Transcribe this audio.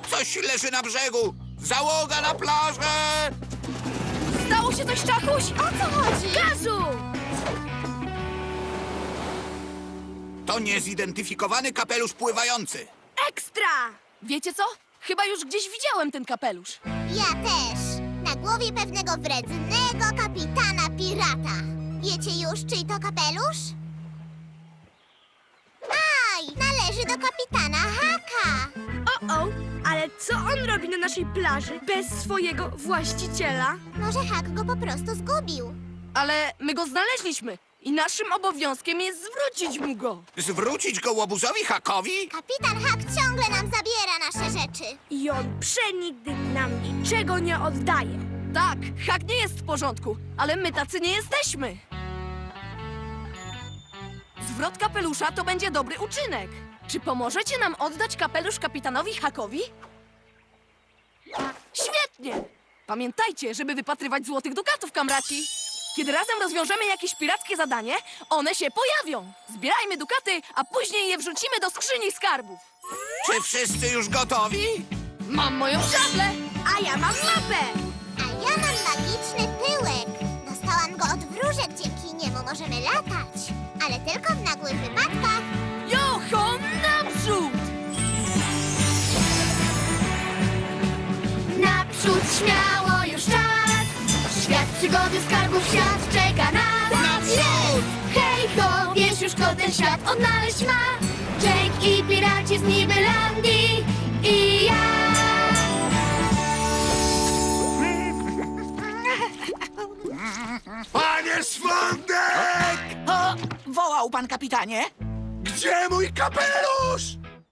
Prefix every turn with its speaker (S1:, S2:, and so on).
S1: Coś leży na brzegu! Załoga na plażę!
S2: Stało się coś, Czachuś?
S3: O co chodzi?
S2: Gazu!
S1: To niezidentyfikowany kapelusz pływający.
S2: Ekstra! Wiecie co? Chyba już gdzieś widziałem ten kapelusz.
S3: Ja też. Na głowie pewnego wrednego kapitana pirata. Wiecie już, czyj to kapelusz? Aj, należy do kapitana Haka.
S2: O, ale co on robi na naszej plaży bez swojego właściciela?
S3: Może Hak go po prostu zgubił.
S2: Ale my go znaleźliśmy i naszym obowiązkiem jest zwrócić mu go.
S1: Zwrócić go łobuzowi Hakowi?
S3: Kapitan Hak ciągle nam zabiera nasze rzeczy.
S4: I on przenigdy nam niczego nie oddaje.
S2: Tak, Hak nie jest w porządku, ale my tacy nie jesteśmy. Zwrot kapelusza to będzie dobry uczynek. Czy pomożecie nam oddać kapelusz kapitanowi Hakowi? Świetnie! Pamiętajcie, żeby wypatrywać złotych dukatów, kamraci. Kiedy razem rozwiążemy jakieś pirackie zadanie, one się pojawią. Zbierajmy dukaty, a później je wrzucimy do skrzyni skarbów.
S1: Czy wszyscy już gotowi?
S2: Mam moją szablę!
S4: A ja mam mapę!
S3: A ja mam magiczny pyłek. Dostałam go od wróżek, dzięki niemu możemy latać. Ale tylko w nagłych wypadkach.
S2: Jocho, naprzód!
S5: Naprzód śmiało już czas. Świat przygody, skarbów, świat czeka nas.
S1: Naprzód!
S5: Hej ho, wiesz już kto ten świat odnaleźć ma. Jake i piraci z Nibelandii i ja.
S6: Panie Swądek!
S7: O, wołał pan kapitanie?
S6: Gdzie mój kapelusz?